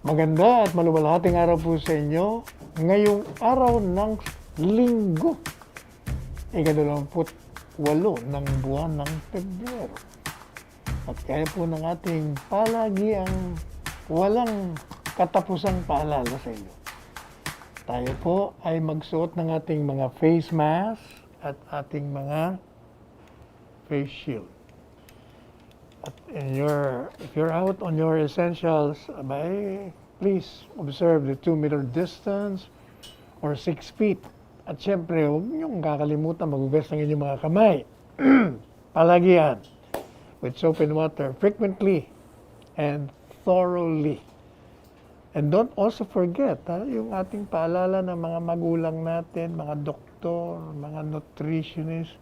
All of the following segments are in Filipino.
Maganda at maluwalhating araw po sa inyo. Ngayong araw ng Linggo, ika-28 ng buwan ng Pebrero. At kaya po ng ating palagiang walang katapusang paalala sa inyo. Tayo po ay magsuot ng ating mga face mask at ating mga face shield. At if you're out on your essentials, please observe the 2-meter distance or 6 feet. At syempre, huwag niyong kakalimutan maghugas ng inyong mga kamay. Palagian with soap and water frequently and thoroughly. And don't also forget, yung ating paalala ng mga magulang natin, mga doktor, mga nutritionists,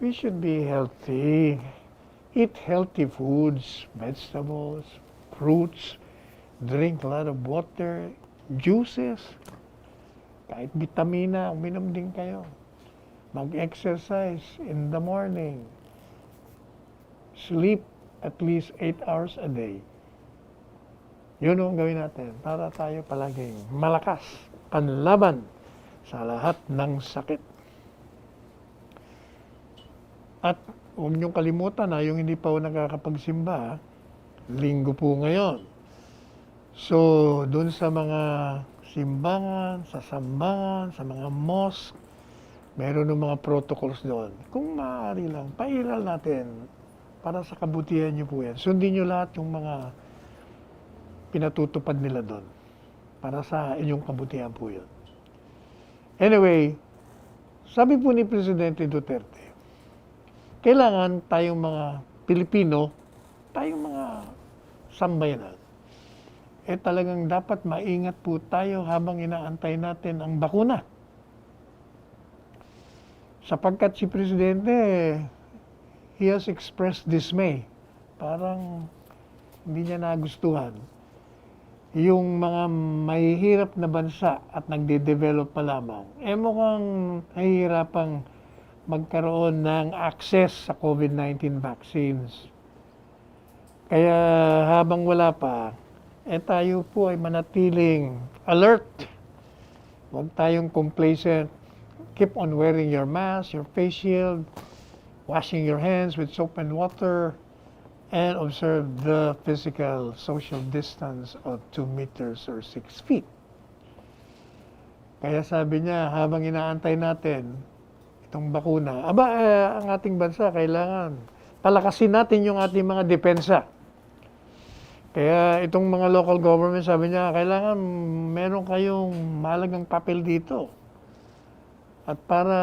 we should be healthy. Eat healthy foods, vegetables, fruits, drink a lot of water, juices, kahit vitamina, uminom din kayo. Mag-exercise in the morning. Sleep at least 8 hours a day. Yun ang gawin natin para tayo palaging malakas, panlaban sa lahat ng sakit. At huwag niyong kalimutan yung hindi pa nakakapagsimba, Linggo po ngayon. So, dun sa mga simbangan, sa sambangan, sa mga mosque, meron ng mga protocols doon. Kung maaari lang, pairal natin para sa kabutihan niyo po yan. Sundin niyo lahat yung mga pinatutupad nila doon para sa inyong kabutihan po yun. Anyway, sabi po ni Presidente Duterte, kailangan tayong mga Pilipino, tayong mga sambayanan, talagang dapat maingat po tayo habang inaantay natin ang bakuna. Sapagkat si Presidente, he has expressed dismay. Parang hindi niya nagustuhan yung mga mahihirap na bansa at nagde-develop pa lamang. Mukhang nahihirapang magkaroon ng access sa COVID-19 vaccines. Kaya habang wala pa, tayo po ay manatiling alert. Huwag tayong complacent. Keep on wearing your mask, your face shield, washing your hands with soap and water, and observe the physical social distance of 2 meters or 6 feet. Kaya sabi niya, habang inaantay natin itong bakuna, ang ating bansa kailangan palakasin natin yung ating mga depensa. Kaya itong mga local government, sabi niya, kailangan meron kayong mahalagang papel dito. At para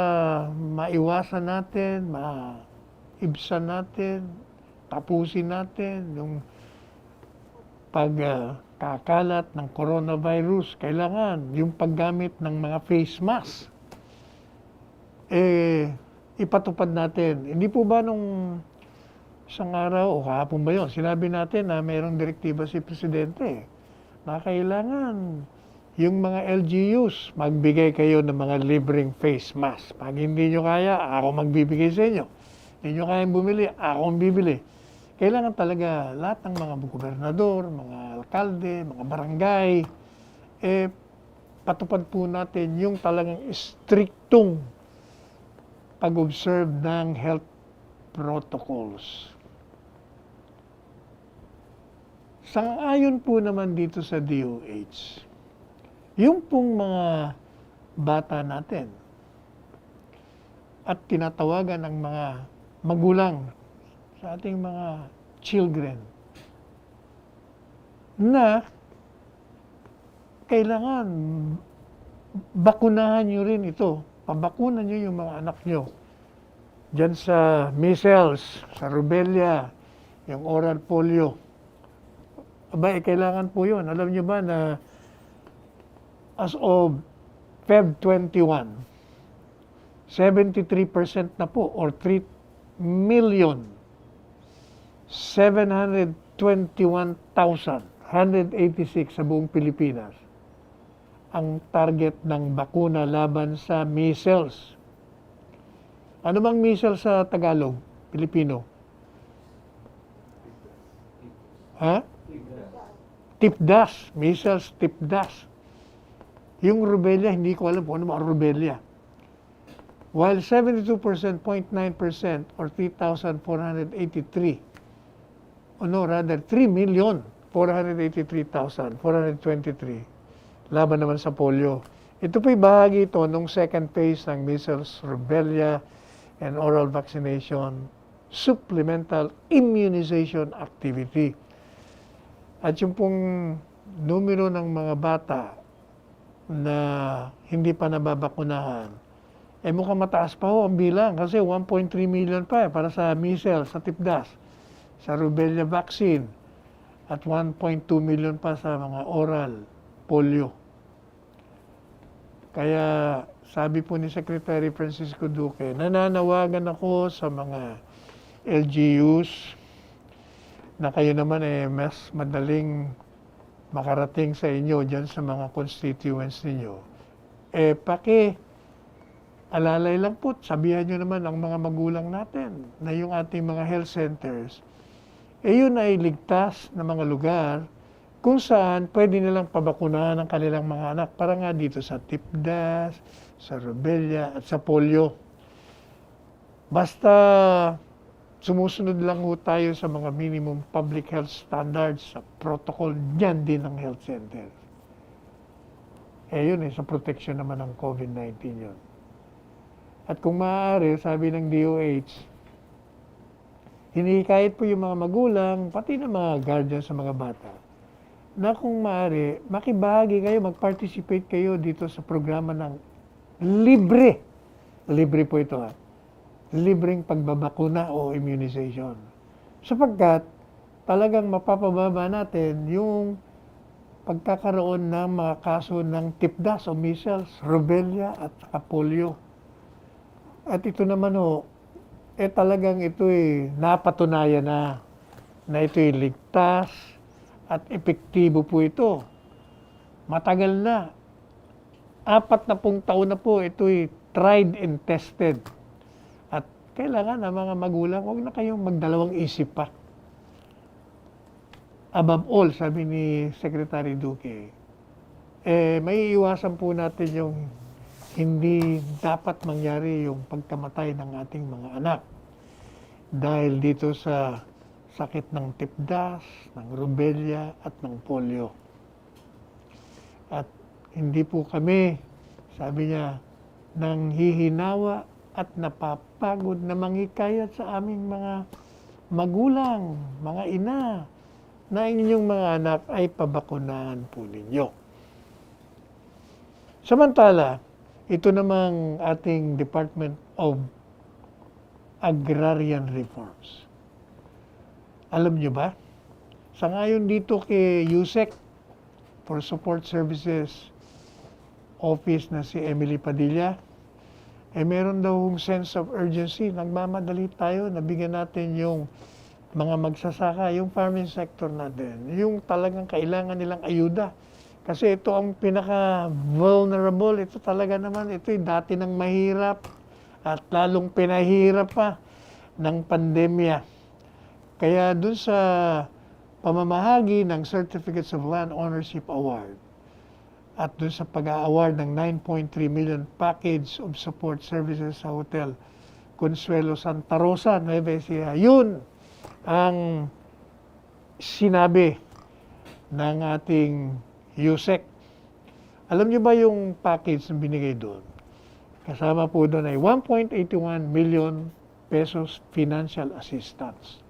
maiwasan natin, maibsan natin, tapusin natin yung pagkakalat ng coronavirus, kailangan yung paggamit ng mga face mask, ipatupad natin. Hindi po ba nung isang araw o kahapon ba yun, sinabi natin na mayroong direktiba si Presidente na kailangan yung mga LGUs, magbigay kayo ng mga libreng face mask. Pag hindi nyo kaya, ako magbibigay sa inyo. Hindi nyo kayang bumili, ako ang bibili. Kailangan talaga lahat ng mga gobernador, mga alkalde, mga barangay, patupad po natin yung talagang striktong pag-observe ng health protocols. Sang-ayon po naman dito sa DOH, yung pong mga bata natin at tinatawagan ng mga magulang sa ating mga children na kailangan bakunahan nyo rin ito. Pabakunan nyo yung mga anak nyo diyan sa measles, sa rubella, yung oral polio. Kailangan po yun. Alam nyo ba na as of Feb 21, 73% na po or 3,721,186 sa buong Pilipinas ang target ng bakuna laban sa measles. Ano bang measles sa Tagalog, Pilipino? Ha? TIPDAS, measles, TIPDAS. Yung rubella, hindi ko alam kung ano mga rubella. While 72%, 0.9% or 3,483, o no, rather 3,483,423 laban naman sa polio. Ito po'y bahagi ito nung second phase ng measles, rubella, and oral vaccination supplemental immunization activity. At yung pong numero ng mga bata na hindi pa nababakunahan, mukhang mataas pa ho ang bilang kasi 1.3 million pa para sa measles, sa TIPDAS, sa rubella vaccine, at 1.2 million pa sa mga oral polio. Kaya sabi po ni Secretary Francisco Duque, nananawagan ako sa mga LGUs na kayo naman mas madaling makarating sa inyo dyan sa mga constituents ninyo. Alalay lang po, sabihan nyo naman ang mga magulang natin na yung ating mga health centers, yun ay ligtas na mga lugar kung saan pwede nilang pabakunahan ang kanilang mga anak para nga dito sa TIPDAS, sa rubella at sa polio. Basta sumusunod lang ho tayo sa mga minimum public health standards, sa protocol dyan din ng health center. Yun sa protection naman ng COVID-19 yun. At kung maaari, sabi ng DOH, hinihikayat po yung mga magulang, pati na mga guardian sa mga bata, na kung maaari, makibahagi kayo, mag-participate kayo dito sa programa ng libre. Libre po ito libreng pagbabakuna o immunization. Sapagkat talagang mapapababa natin yung pagkakaroon ng mga kaso ng TIPDAS o measles, rubella at polio. At ito naman talagang ito napatunayan na ito'y ligtas at epektibo po ito. Matagal na. 40 taon na po ito'y tried and tested. At kailangan ng mga magulang, huwag na kayong magdalawang isip pa. Above all, sabi ni Secretary Duque, may iwasan po natin yung hindi dapat mangyari yung pagkamatay ng ating mga anak. Dahil dito sa sakit ng TIPDAS, ng rubella at ng polio. At hindi po kami, sabi niya, nang hihinawa at napapagod na manghikayat sa aming mga magulang, mga ina, na inyong mga anak ay pabakunahan po ninyo. Samantala, ito namang ating Department of Agrarian Reforms. Alam nyo ba? Sangayon dito kay USEC for Support Services Office na si Emily Padilla, meron daw sense of urgency. Nagmamadali tayo, nabigyan natin yung mga magsasaka, yung farming sector natin, yung talagang kailangan nilang ayuda. Kasi ito ang pinaka-vulnerable. Ito talaga naman, ito'y dati ng mahirap at lalong pinahirap pa ng pandemya. Kaya dun sa pamamahagi ng Certificates of Land Ownership Award at dun sa pag-a-award ng 9.3 million package of support services sa Hotel Consuelo Santa Rosa, Nueva Ecija, yun ang sinabi ng ating USEC. Alam niyo ba yung package na binigay doon? Kasama po doon ay 1.81 million pesos financial assistance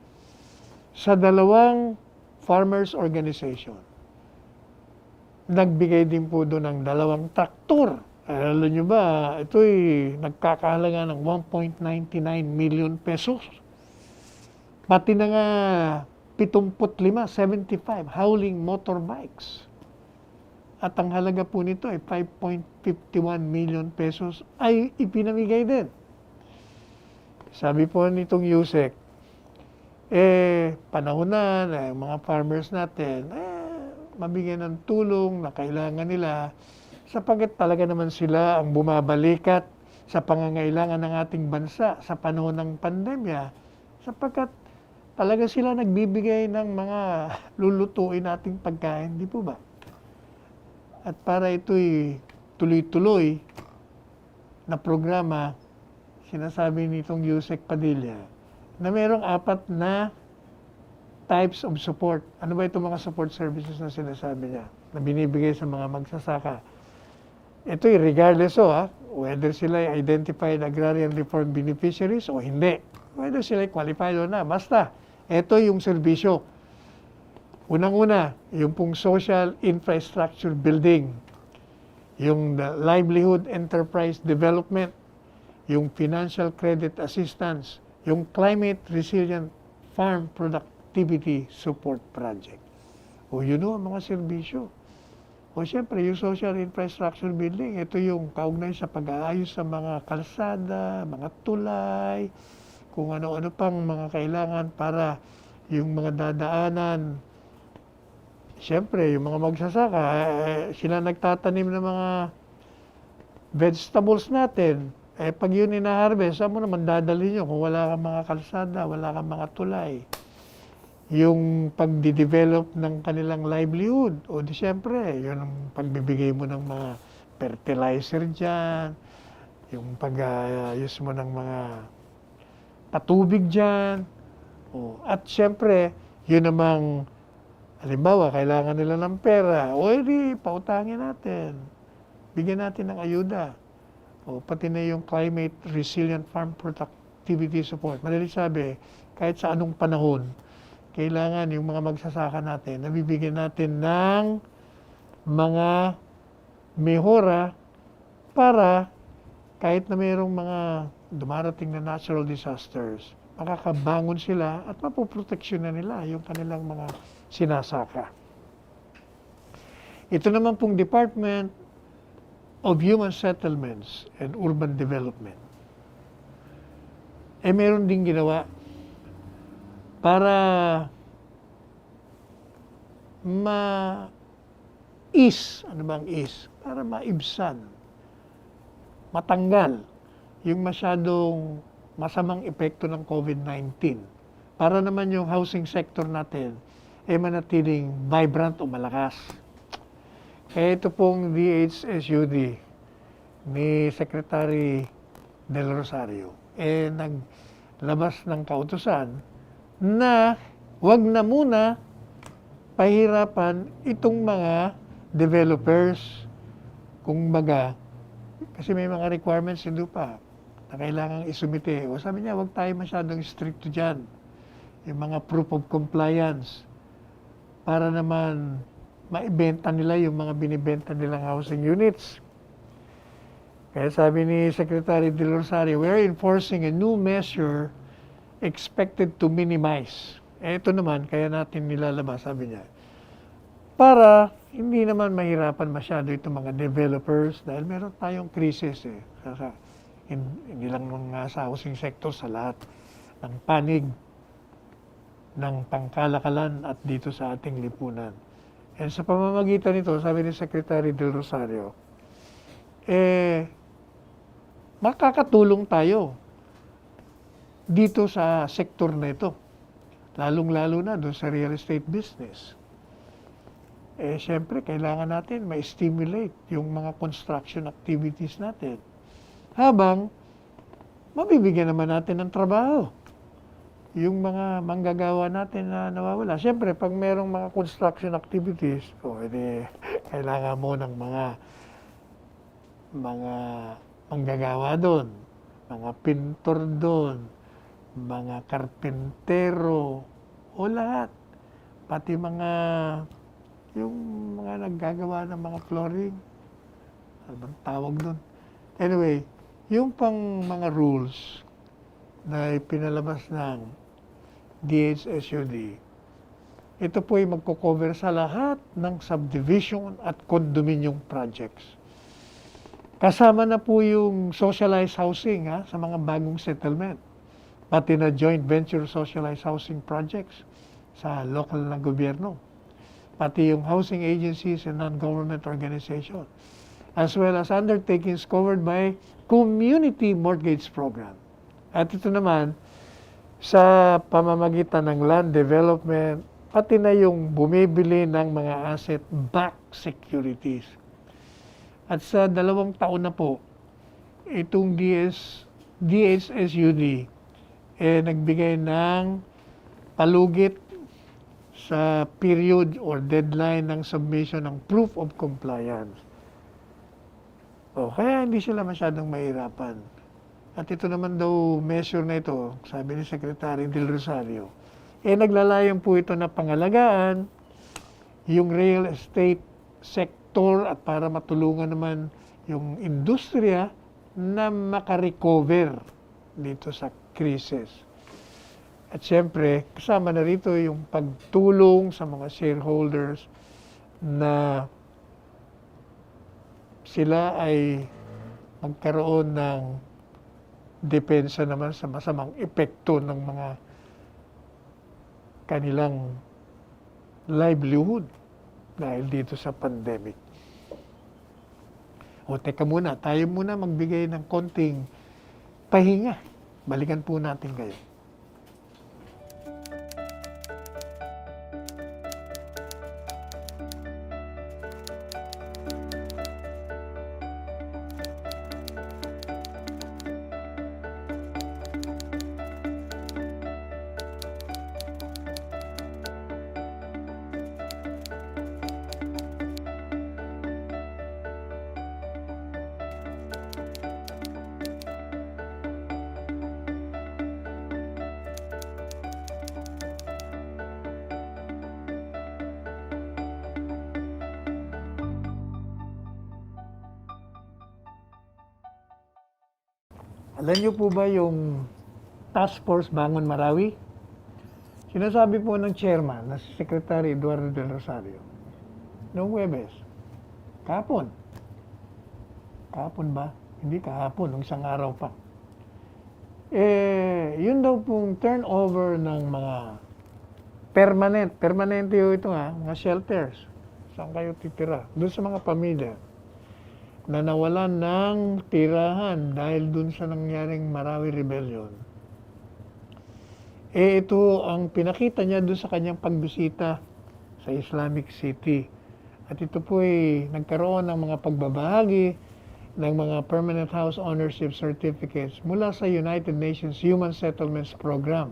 sa dalawang farmers organization. Nagbigay din po doon ng 2 traktor. Alam nyo ba, ito'y nagkakahalaga ng 1.99 million pesos. Pati na nga 75 howling motorbikes. At ang halaga po nito ay 5.51 million pesos ay ipinamigay din. Sabi po nitong USEC, panahon na mga farmers natin, mabigyan ng tulong na kailangan nila sapagkat talaga naman sila ang bumabalikat sa pangangailangan ng ating bansa sa panahon ng pandemya sapagkat talaga sila nagbibigay ng mga lulutuin nating pagkain, di po ba? At para ito'y tuloy-tuloy na programa, sinasabi nitong Yusek Padilla, na mayroong 4 na types of support. Ano ba itong mga support services na sinasabi niya, na binibigay sa mga magsasaka? Ito'y regardless whether sila ay identified agrarian reform beneficiaries o hindi. Whether sila ay qualified o na. Basta, ito yung serbisyo. Unang-una, yung pong social infrastructure building, yung livelihood enterprise development, yung financial credit assistance, yung climate resilient farm productivity support project. O yun ang mga serbisyo. O siyempre, yung social infrastructure building, ito yung kaugnay sa pag-aayos sa mga kalsada, mga tulay, kung ano-ano pang mga kailangan para yung mga dadaanan. Siyempre, yung mga magsasaka, sila nagtatanim ng mga vegetables natin. Pag yun ina-harvest, saan mo naman dadalhin yun kung wala kang mga kalsada, wala kang mga tulay? Yung pagdi-develop ng kanilang livelihood, o di siyempre, yun ang pagbibigay mo ng mga fertilizer dyan, yung pag-ayos mo ng mga patubig dyan, at siyempre, yun namang, halimbawa, kailangan nila ng pera, o edi, pautangin natin, bigyan natin ng ayuda, o pati na yung climate resilient farm productivity support. Madaling sabi, kahit sa anong panahon, kailangan yung mga magsasaka natin, nabibigyan natin ng mga mehora para kahit na mayroong mga dumarating na natural disasters, makakabangon sila at mapoproteksyon na nila yung kanilang mga sinasaka. Ito naman pong Department of Human Settlements and Urban Development, meron ding ginawa para ano bang para maibsan, matanggal yung masyadong masamang epekto ng COVID-19. Para naman yung housing sector natin manatiling vibrant o malakas. Kaya ito pong DHSUD ni Secretary Del Rosario, naglabas ng kautusan na wag na muna pahirapan itong mga developers, kung baga, kasi may mga requirements hindi pa na kailangang isumite. O sabi niya, wag tayo masyadong stricto dyan. Yung mga proof of compliance para naman maibenta nila yung mga binibenta nilang housing units. Kaya sabi ni Secretary Del Rosario, we're enforcing a new measure expected to minimize. Ito naman, kaya natin nilalabas, sabi niya, para hindi naman mahirapan masyado itong mga developers dahil meron tayong krisis hindi lang mga sa housing sector, sa lahat ng panig ng pangkalakalan at dito sa ating lipunan. And sa pamamagitan nito, sabi ni Secretary Del Rosario, makakatulong tayo dito sa sektor na ito, lalong-lalo na doon sa real estate business. Siyempre, kailangan natin ma-stimulate yung mga construction activities natin. Habang, mabibigyan naman natin ng trabaho yung mga manggagawa natin na nawawala. Siyempre, pag merong mga construction activities, kailangan mo ng mga manggagawa doon, mga pintor doon, mga karpentero, o lahat. Pati yung mga naggagawa ng mga flooring. Ano bang tawag doon? Anyway, yung pang mga rules na pinalabas ng DHSUD, ito po ay magko-cover sa lahat ng subdivision at condominium projects. Kasama na po yung socialized housing sa mga bagong settlement. Pati na joint venture socialized housing projects sa local na gobyerno. Pati yung housing agencies and non-government organizations. As well as undertakings covered by Community Mortgage Program. At ito naman, sa pamamagitan ng land development, pati na yung bumibili ng mga asset-backed securities. At sa 2 taon na po, itong DHSUD nagbigay ng palugit sa period or deadline ng submission ng proof of compliance. Kaya hindi sila masyadong mahirapan. At ito naman daw measure na ito, sabi ni Secretary Del Rosario, naglalayon po ito na pangalagaan yung real estate sector at para matulungan naman yung industriya na makarecover dito sa krisis. At siyempre, kasama na rito yung pagtulong sa mga shareholders na sila ay magkaroon ng depensa naman sa masamang epekto ng mga kanilang livelihood dahil dito sa pandemic. Teka muna, tayo muna magbigay ng konting pahinga. Balikan po natin kayo. Alam niyo po ba yung Task Force Bangon Marawi? Sinasabi po ng chairman na si Secretary Eduardo Del Rosario noong Huwebes, kahapon ba? Hindi kahapon, nung isang araw pa. Yun daw pong turnover ng mga permanente ito mga shelters. Saan kayo titira? Doon sa mga pamilya na nawalan ng tirahan dahil dun sa nangyaring Marawi Rebellion. Ito ang pinakita niya dun sa kanyang pagbisita sa Islamic City. At ito po ay nagkaroon ng mga pagbabahagi ng mga permanent house ownership certificates mula sa United Nations Human Settlements Program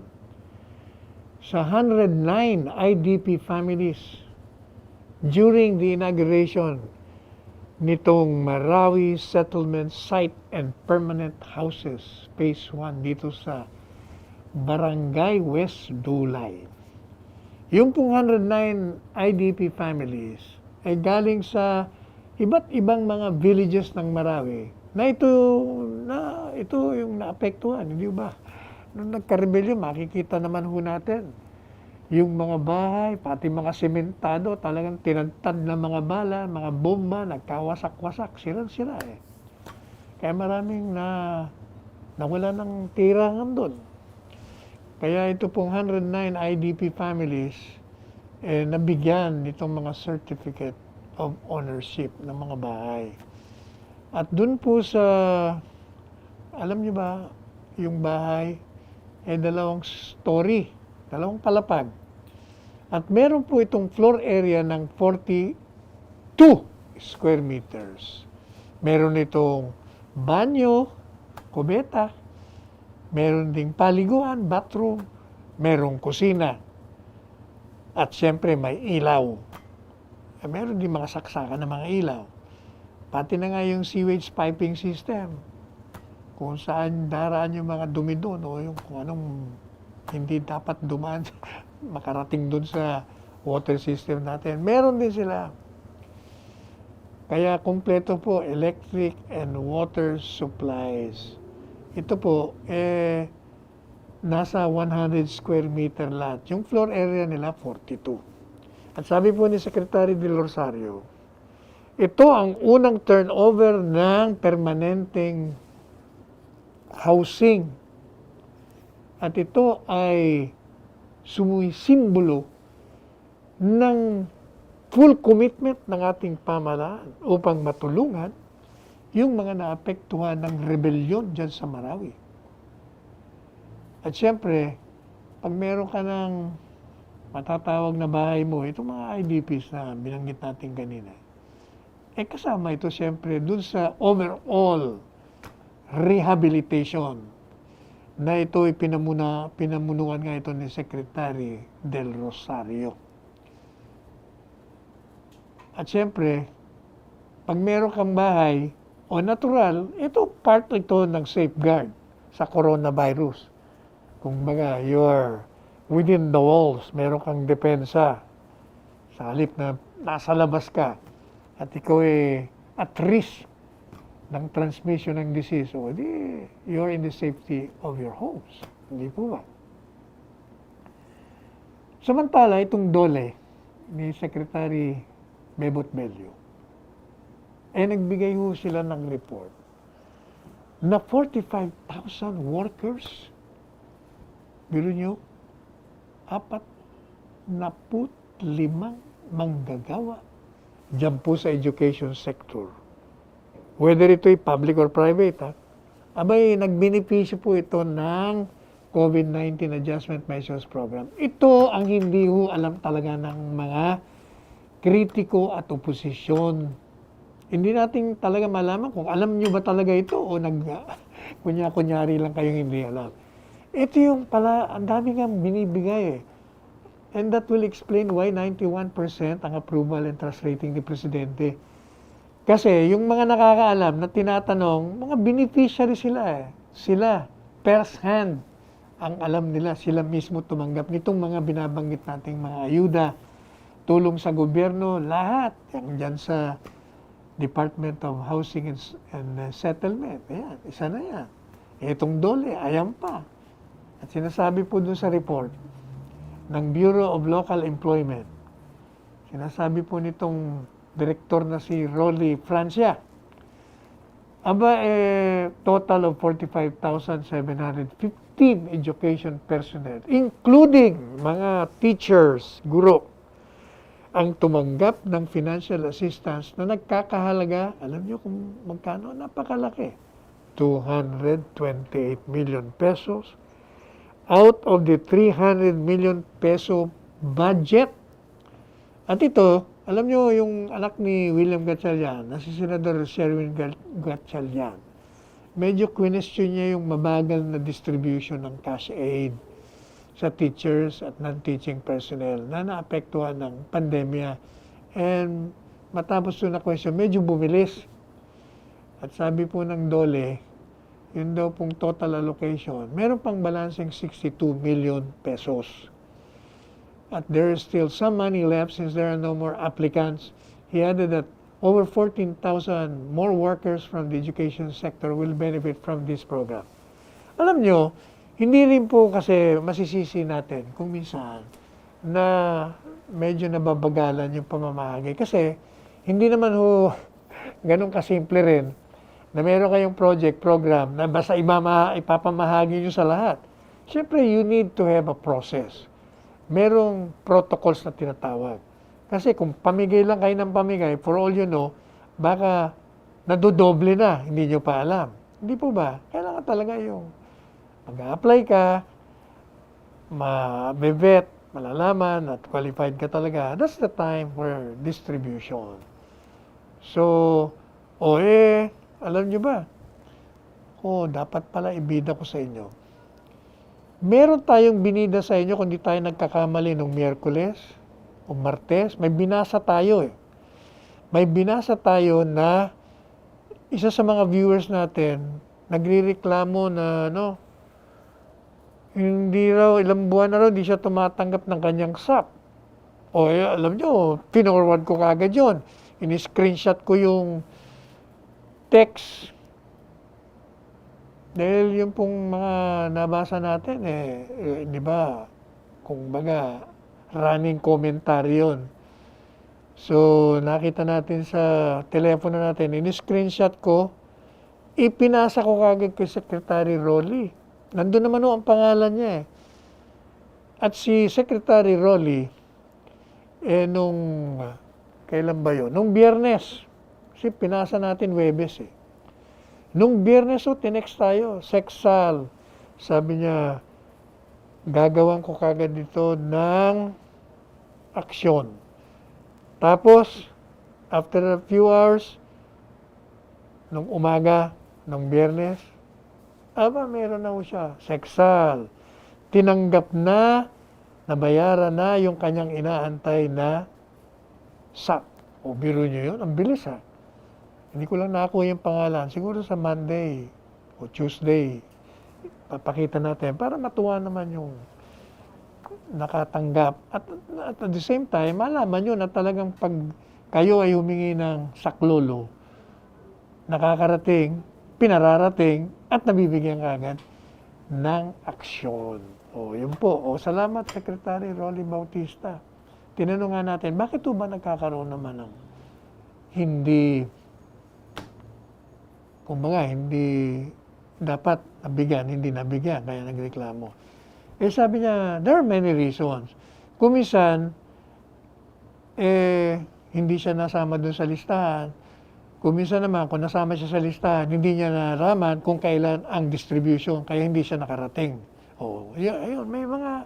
sa 109 IDP families during the inauguration nitong Marawi Settlement Site and Permanent Houses Phase 1 dito sa Barangay West Dulay. Yung pong 109 IDP families ay galing sa iba't ibang mga villages ng Marawi na ito yung naapektuhan, hindi ba? Nung nagka-rebellion, makikita naman ho natin yung mga bahay, pati mga sementado, talagang tinagtad na mga bala, mga bomba, nagkawasak-wasak, sira-sira Kaya maraming nawala ng tirahan doon. Kaya ito pong 109 IDP families, nabigyan nitong mga certificate of ownership ng mga bahay. At doon po sa, alam niyo ba, yung bahay, 2 story, 2 palapag. At meron po itong floor area ng 42 square meters. Meron itong banyo, kubeta, meron ding paliguan, bathroom, merong kusina. At siyempre may ilaw. Meron din mga saksakan ng mga ilaw. Pati na nga yung sewage piping system. Kung saan daraan yung mga dumi doon o yung kung anong hindi dapat dumaan makarating doon sa water system natin. Meron din sila. Kaya kumpleto po electric and water supplies. Ito po, nasa 100 square meter lahat. Yung floor area nila, 42. At sabi po ni Secretary Del Rosario, ito ang unang turnover ng permanenteng housing. At ito ay sumisimbolo ng full commitment ng ating pamahalaan upang matulungan yung mga naapektuhan ng rebellion dyan sa Marawi. At siyempre, pag meron ka ng matatawag na bahay mo, itong mga IDPs na binanggit natin kanina, kasama ito siyempre dun sa overall rehabilitation na ito ay pinamunuan nga ito ni Secretary Del Rosario. At siyempre, pag meron kang bahay, o natural, ito part ito ng safeguard sa coronavirus. Kung baga, you're within the walls, meron kang depensa. Sa halip na nasa labas ka, at ikaw ay at risk ng transmission ng disease, o di, you're in the safety of your homes. Hindi po ba? Samantala, itong DOLE ni Secretary Bebot Bello, nagbigay ho sila ng report na 45,000 workers, biro nyo, 45 manggagawa dyan po sa education sector. Whether ito'y public or private, abay, nagbenepisyo po ito ng COVID-19 Adjustment Measures Program. Ito ang hindi ho alam talaga ng mga kritiko at oposisyon. Hindi natin talaga malaman kung alam nyo ba talaga ito o kunya-kunyari lang kayong hindi alam. Ito yung pala, ang dami nga binibigay. And that will explain why 91% ang approval and trust rating ni Presidente. Kasi yung mga nakakaalam na tinatanong, mga beneficiary sila. Sila, first hand, ang alam nila. Sila mismo tumanggap nitong mga binabanggit nating mga ayuda, tulong sa gobyerno, lahat. Yang dyan sa Department of Housing and Settlement. Ayan, isa na yan. Itong DOLE, ayan pa. At sinasabi po dun sa report ng Bureau of Local Employment, sinasabi po nitong direktor na si Rolly Francia, total of 45,715 education personnel, including mga teachers, guro, ang tumanggap ng financial assistance na nagkakahalaga, alam niyo kung magkano, napakalaki, 228 million pesos out of the 300 million peso budget. At ito, alam niyo yung anak ni William Gatchalian, na si Senador Sherwin Gatchalian, medyo question niya yung mabagal na distribution ng cash aid sa teachers at non-teaching personnel na naapektuhan ng pandemya. And matapos doon na question, medyo bumilis. At sabi po ng DOLE, yun daw pong total allocation, meron pang balancing 62 million pesos. At there is still some money left since there are no more applicants. He added that over 14,000 more workers from the education sector will benefit from this program. Alam nyo, hindi rin po kasi masisisi natin kung minsan na medyo nababagalan yung pamamahagi. Kasi hindi naman ho ganun kasimple rin na meron kayong project, program na basta ipapamahagi nyo sa lahat. Siyempre, you need to have a process. Merong protocols na tinatawag. Kasi kung pamigay lang kayo ng pamigay, for all you know, baka nadodoble na, hindi nyo pa alam. Hindi po ba? Kailangan talaga yung mag-a-apply ka, ma-vet, malalaman, at qualified ka talaga. That's the time for distribution. So, alam nyo ba? Dapat pala ibida ko sa inyo. Meron tayong binida sa inyo kung di tayo nagkakamali nung Miyerkules o Martes. May binasa tayo May binasa tayo na isa sa mga viewers natin nagrireklamo na hindi raw, ilang buwan na raw, hindi siya tumatanggap ng kanyang SAP. Alam nyo, pinorward ko kagad yun. In-screenshot ko yung text. Dahil yung pong mga nabasa natin, di ba, kung baga, running commentary yun. So, nakita natin sa telepono natin, in-screenshot ko, ipinasa ko kagad kay Secretary Rolly. Nandun naman ang pangalan niya At si Secretary Rolly, kailan ba yun? Nung Biyernes, kasi pinasa natin Webes Nung Biyernes, tinext tayo, Sexal. Sabi niya, gagawan ko kagad dito ng aksyon. Tapos, after a few hours, nung umaga, nung Biyernes, meron na ho siya. Seksal. Tinanggap na, nabayaran na yung kanyang inaantay na SAP. O biro nyo yun, ang bilis ha. Hindi ko lang nakakuha yung pangalan. Siguro sa Monday o Tuesday, papakita natin para matuwa naman yung nakatanggap. At the same time, malaman nyo na talagang pag kayo ay humingi ng saklolo, nakakarating, pinararating, at nabibigyan agad ng aksyon. O, yun po. O, salamat, Secretary Rolly Bautista. Tinanong nga natin, bakit ba nagkakaroon naman ng hindi, kumbaga, hindi dapat nabigyan, hindi nabigyan, kaya nagreklamo. Sabi niya, there are many reasons. Kuminsan, hindi siya nasama dun sa listahan. Kuminsan naman, kung nasama siya sa listahan, hindi niya naraman kung kailan ang distribution, kaya hindi siya nakarating. O, ayun, may mga,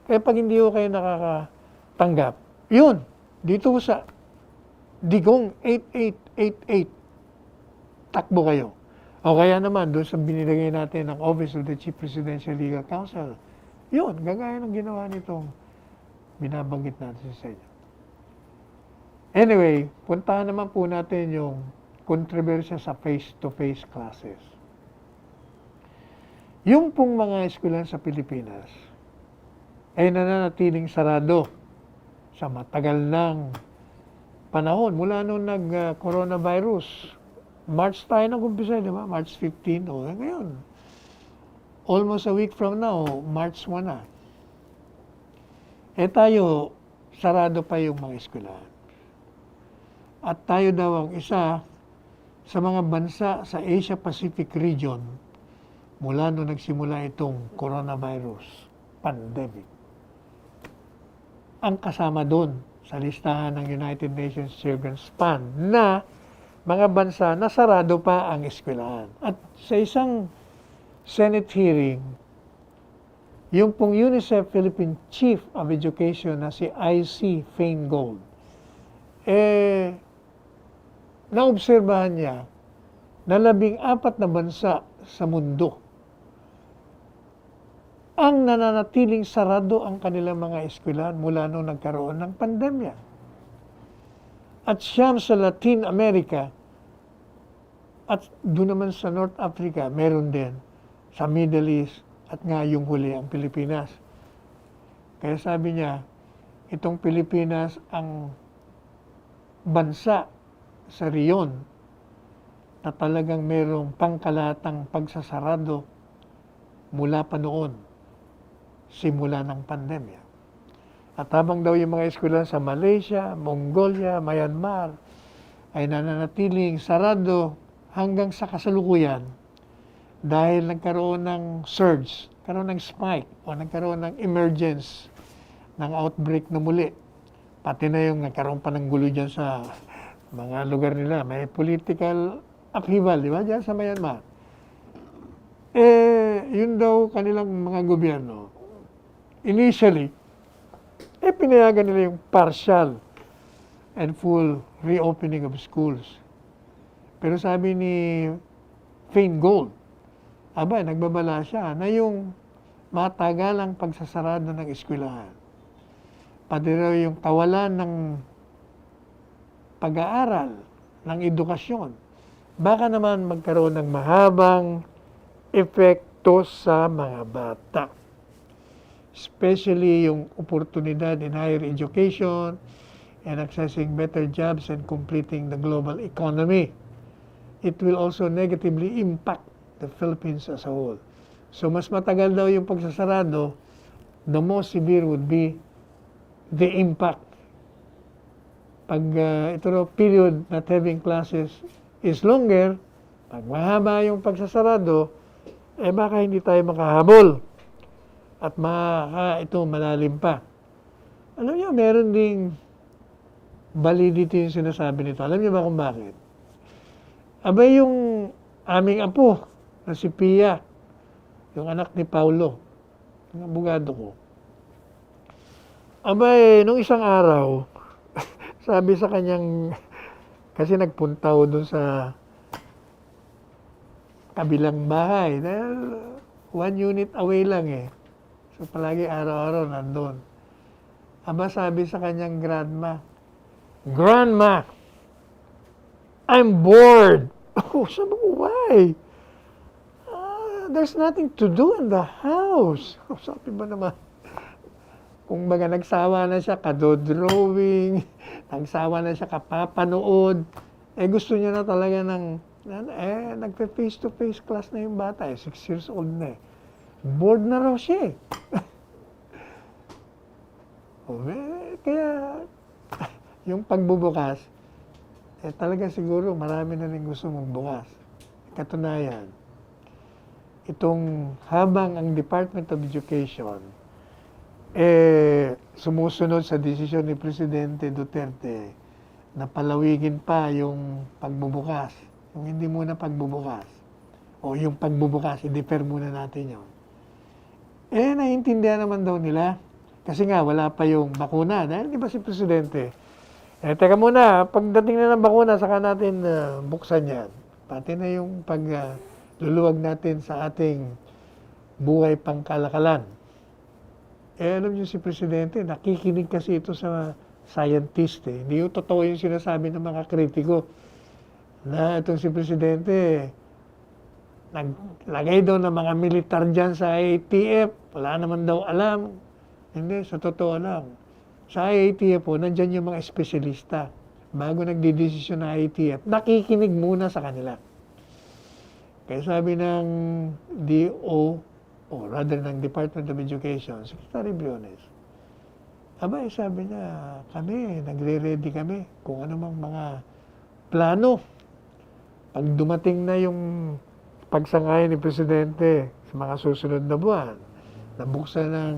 kaya pag hindi ko kayo nakakatanggap, yun, dito sa Digong 8888, takbo kayo. O kaya naman, doon sa binilagay natin ng Office of the Chief Presidential Legal Counsel, yun, gagaya ng ginawa nitong binabanggit natin sa inyo. Anyway, puntahan naman po natin yung kontrobersya sa face-to-face classes. Yung pong mga eskwelahan sa Pilipinas ay nananatiling sarado sa matagal ng panahon mula nung nag-coronavirus. March tayo nag-umpisa, di ba? March 15. O, ngayon, almost a week from now, March 1 na. Tayo, sarado pa yung mga eskwelahan. At tayo daw ang isa sa mga bansa sa Asia-Pacific region mula nung nagsimula itong coronavirus pandemic. Ang kasama doon sa listahan ng United Nations Children's Fund na mga bansa na sarado pa ang eskwelahan. At sa isang Senate hearing, yung pong UNICEF Philippine Chief of Education na si I.C. Feingold, naobserbahan niya na 14 na bansa sa mundo ang nananatiling sarado ang kanilang mga eskwelahan mula nung nagkaroon ng pandemya. At siyam sa Latin America at doon naman sa North Africa, meron din sa Middle East at nga yung huli ang Pilipinas. Kaya sabi niya, itong Pilipinas ang bansa sa riyon na talagang merong pangkalatang pagsasarado mula pa noon, simula ng pandemya. At habang daw yung mga eskwelahan sa Malaysia, Mongolia, Myanmar ay nananatiling sarado hanggang sa kasalukuyan dahil nagkaroon ng surge, nagkaroon ng spike o nagkaroon ng emergence ng outbreak na muli. Pati na yung nagkaroon pa ng gulo dyan sa mga lugar nila. May political upheaval, di ba, dyan sa Myanmar. Yun daw kanilang mga gobyerno. Initially, pinayagan nila yung partial and full reopening of schools. Pero sabi ni Feingold, nagbabala siya na yung matagalang pagsasarado ng eskwelahan, pati raw yung kawalan ng pag-aaral, ng edukasyon, baka naman magkaroon ng mahabang epekto sa mga bata. Especially yung oportunidad in higher education and accessing better jobs and completing the global economy. It will also negatively impact the Philippines as a whole. So mas matagal daw yung pagsasarado, the most severe would be the impact. Pag ito raw period not having classes is longer, pag mahaba yung pagsasarado, baka hindi tayo makahabol. At ito malalim pa. Alam niyo, meron ding validity yung sinasabi nito. Alam niyo ba kung bakit? Yung aming apo na si Pia, yung anak ni Paulo, ng abogado ko. Abay, nung isang araw, sabi sa kanyang, kasi nagpunta ho dun sa kabilang bahay, dahil 1 unit away lang eh. So palagi araw-araw nandun. Aba, sabi sa kanyang Grandma, I'm bored. Oh, sabi ko, why? There's nothing to do in the house. Oh, sabi ba naman, kung baga nagsawa na siya kadodrawing, nagsawa na siya kapapanood, gusto niya na talaga nagpe-face-to-face class na yung bata, 6 years old na eh. Bored na raw siya eh. Kaya, yung pagbubukas, talaga siguro marami na rin gusto mong bukas. Katunayan, itong habang ang Department of Education sumusunod sa desisyon ni Presidente Duterte na palawigin pa yung pagbubukas. Yung hindi muna pagbubukas. O yung pagbubukas, i-defer muna natin yun. Naiintindihan naman daw nila. Kasi nga, wala pa yung bakuna. Dahil di ba si Presidente, teka muna, pagdating na ng bakuna, saka natin buksan yan. Pati na yung pagluluwag natin sa ating buhay pangkalakalan. Alam niyo si Presidente, nakikinig kasi ito sa scientist eh. Hindi yung totoo yung sinasabi ng mga kritiko na itong si Presidente naglagay daw ng mga militar dyan sa IATF. Wala naman daw alam. Hindi, sa totoo lang. Sa IATF po, nandyan yung mga espesyalista. Bago nagdidesisyon ng IATF, nakikinig muna sa kanila. Kaya sabi ng DO, o rather ng Department of Education, Secretary Briones, sabi niya, kami, nagre-ready kami kung ano mang mga plano. Pag dumating na yung pagsangay ni Presidente sa mga susunod na buwan, nabuksan ng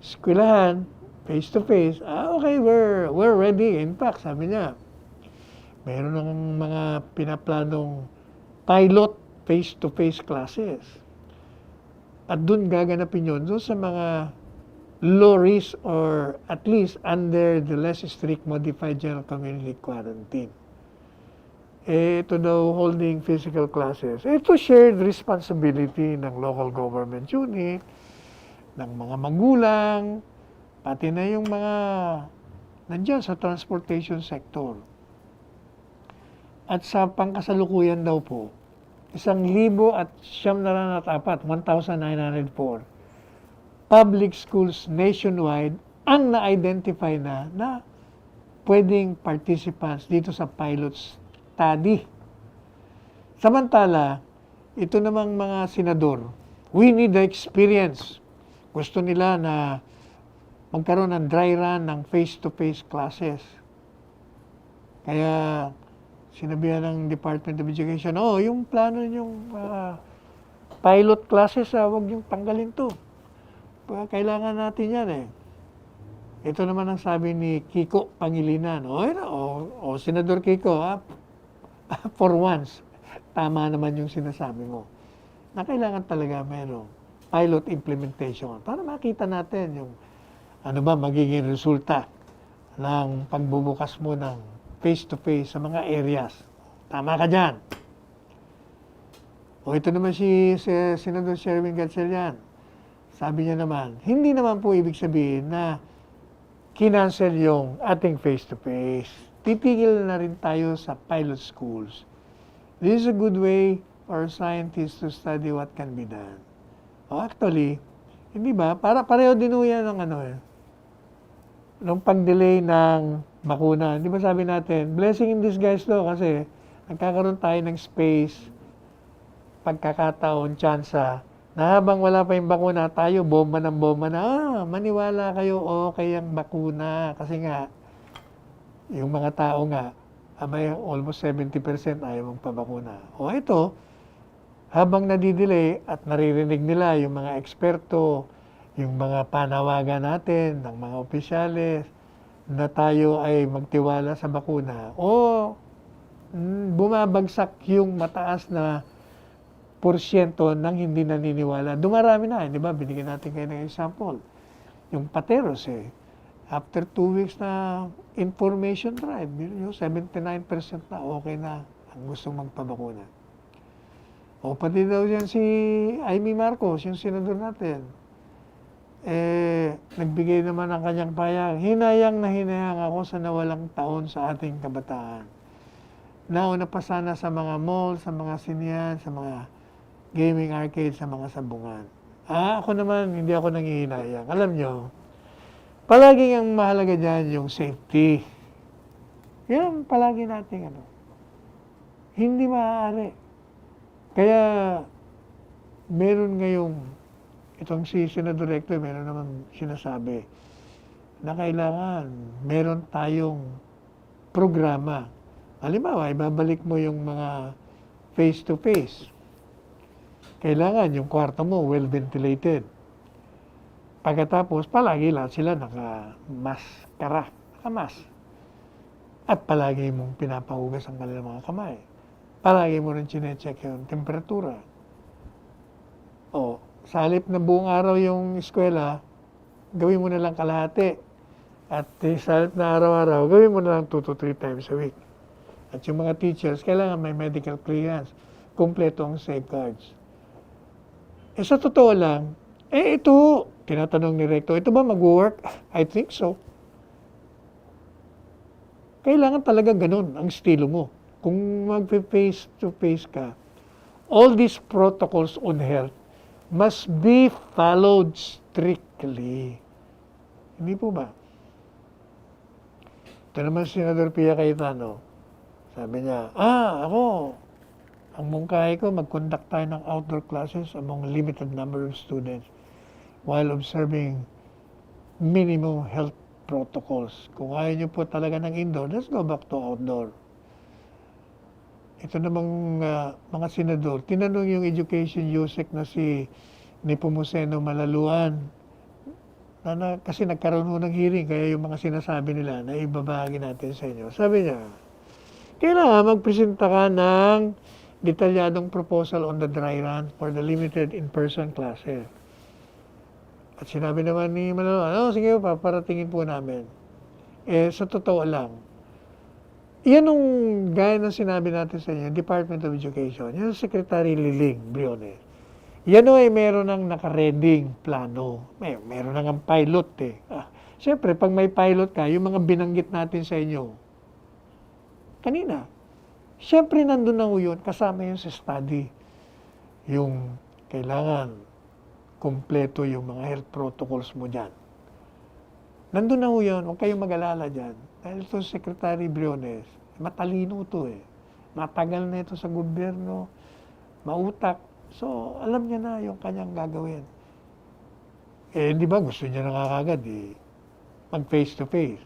eskwelahan, face-to-face, okay, we're ready. In fact, sabi niya, mayroon ng mga pinaplanong pilot face-to-face classes. At doon gaganapin yun, doon sa mga low risk or at least under the less strict modified general community quarantine. Ito daw holding physical classes. Ito shared responsibility ng local government unit, ng mga magulang, pati na yung mga nandiyan sa transportation sector. At sa pangkasalukuyan daw po, 1,904, public schools nationwide ang na-identify na pwedeng participants dito sa pilot study. Samantala, ito namang mga senador, we need the experience. Gusto nila na magkaroon ng dry run ng face-to-face classes. Kaya sinabihan ng Department of Education, yung plano yung pilot classes, wag yung tanggalin to. Kailangan natin yan eh. Ito naman ang sabi ni Kiko Pangilinan. Senador Kiko, for once, tama naman yung sinasabi mo. Na kailangan talaga mayroong pilot implementation para makita natin yung ano ba magiging resulta ng pagbubukas mo ng face-to-face sa mga areas. Tama ka dyan. Ito naman si Senador Sherwin Gatchalian. Sabi niya naman, hindi naman po ibig sabihin na kinancel yung ating face-to-face. Titigil na rin tayo sa pilot schools. This is a good way for scientists to study what can be done. Actually, hindi ba? Pareho din yan ng nung pag-delay ng bakuna. Di ba sabi natin, blessing in disguise to kasi nagkakaroon tayo ng space, pagkakataon, tsansa, na habang wala pa yung bakuna, tayo bomba ng bomba na, maniwala kayo, okay ang bakuna. Kasi nga, yung mga tao nga, almost 70% ayaw magpabakuna. Ito, habang nadidelay at naririnig nila yung mga eksperto, yung mga panawagan natin ng mga opisyales na tayo ay magtiwala sa bakuna, bumabagsak yung mataas na porsyento ng hindi naniniwala. Dumarami na, di ba? Binigyan natin kayo ng example. Yung Pateros, after 2 weeks na information drive, 79% na okay na ang gustong magpabakuna. O pati daw yan si Amy Marcos, yung senador natin. Nagbigay naman ng kanyang payag. Hinayang na hinayang ako sa nawalang taon sa ating kabataan. Nauna pa sana sa mga mall, sa mga sinyan, sa mga gaming arcade, sa mga sabungan. Ako naman, hindi ako nangihinayang. Alam nyo, palaging ang mahalaga dyan yung safety. Yan palagi natin Hindi maaari. Kaya, meron ngayong, itong si Senador Recto, meron naman sinasabi na kailangan meron tayong programa. Halimbawa, ibabalik mo yung mga face-to-face. Kailangan yung kwarto mo well-ventilated. Pagkatapos, palagi lahat sila naka-maskara, naka-mask. At palagi mong pinapahugas ang kanilang mga kamay. Palagi mo rin chinecheck yung temperatura. Sa halip na buong araw yung eskwela, gawin mo na lang kalahati. At sa halip na araw-araw, gawin mo na lang 2 to 3 times a week. At yung mga teachers, kailangan may medical clearance. Kompleto ang safeguards. Sa totoo lang, ito, tinatanong ni Recto, ito ba mag-work? I think so. Kailangan talaga ganun ang estilo mo. Kung mag-face to face ka, all these protocols on health must be followed strictly. Hindi po ba? Ito naman si Senador Pia Cayetano. Sabi niya, ako, ang mungkahi ko, mag-conduct tayo ng outdoor classes among limited number of students while observing minimum health protocols. Kung ayaw niyo po talaga ng indoor, let's go back to outdoor. Ito namang mga senador, tinanong yung education USEC na si Nepomuceno Malaluan kasi nagkaroon ng hearing, kaya yung mga sinasabi nila na ibabahagi natin sa inyo. Sabi niya, kailangan magpresenta ka ng detalyadong proposal on the dry run for the limited in-person classes. At sinabi naman ni Malaluan, sige, paparatingin po namin. Sa totoo lang, yan ang gaya ng sinabi natin sa inyo, Department of Education, yung Secretary Liling Briones. Yan ay meron ng nakareding plano. Meron ng pilot Siyempre, pag may pilot ka, yung mga binanggit natin sa inyo, kanina, siyempre nandun na yun, kasama yun sa study. Yung kailangan kompleto yung mga health protocols mo dyan. Nandun na yun, huwag kayong mag-alala dyan. Dahil ito Secretary Briones, matalino ito Matagal na ito sa gobyerno, mautak. So, alam niya na yung kanyang gagawin. Di ba, gusto niya na kagad mag-face to face.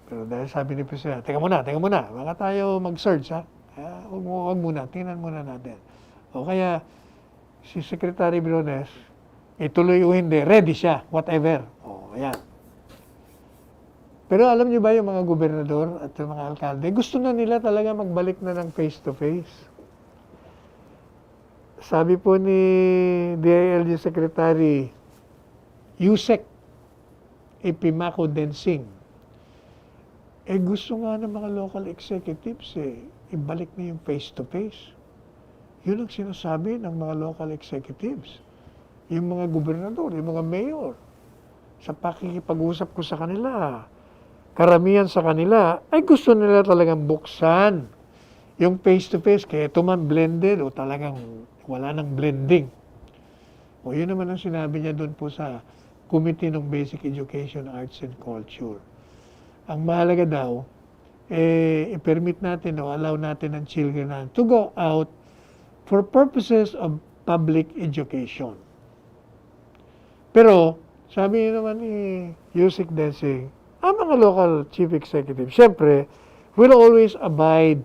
Pero dahil sabi ni Presidente, teka muna, baka tayo mag-search huwag muna, tingnan muna natin. O kaya, si Secretary Briones, ituloy o hindi, ready siya, whatever. Ayan. Pero alam niyo ba yung mga gobernador at yung mga alkalde, gusto na nila talaga magbalik na ng face-to-face. Sabi po ni DILG Secretary Yusek Epimaco Densing, gusto nga ng mga local executives ibalik na yung face-to-face. Yun ang sinasabi ng mga local executives. Yung mga gobernador, yung mga mayor. Sa pakikipag-usap ko sa kanila, karamihan sa kanila, ay gusto nila talagang buksan yung face-to-face. Kaya ito man blended o talagang wala nang blending. Yun naman ang sinabi niya doon po sa Committee ng Basic Education, Arts and Culture. Ang mahalaga daw, i-permit natin o allow natin ang children to go out for purposes of public education. Pero, sabi naman ni Yusek Densing, ang mga local chief executive, syempre, will always abide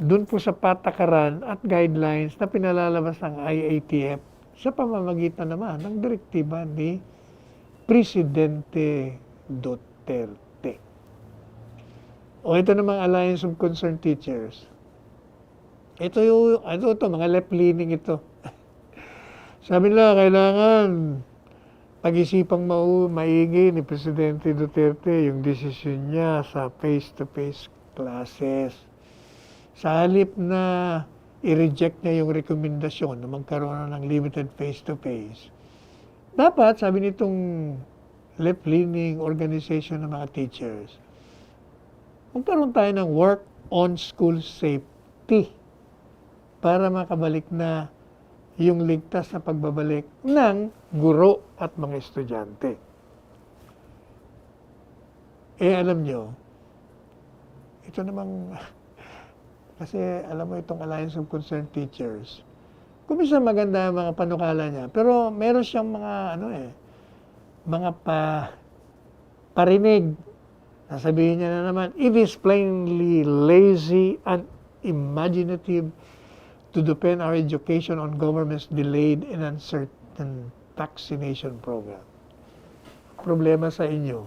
dun po sa patakaran at guidelines na pinalalabas ng IATF sa pamamagitan naman ng direktiba ni Presidente Duterte. Ito namang Alliance of Concerned Teachers. ito, mga left-leaning ito. Sabi nila, kailangan pag-isipang maigi ni Presidente Duterte yung desisyon niya sa face-to-face classes. Sa halip na i-reject niya yung rekomendasyon na magkaroon ng limited face-to-face, dapat, sabi nitong left-leaning organization ng mga teachers, magkaroon tayo ng work on school safety para makabalik na yung ligtas na pagbabalik ng guro at mga estudyante. Alam nyo, ito namang, kasi alam mo itong Alliance of Concerned Teachers, kumisa maganda ang mga panukala niya, pero meron siyang mga, mga parinig. Sasabihin niya na naman, it is plainly lazy and imaginative to depend our education on government's delayed and uncertain vaccination program. Problema sa inyo,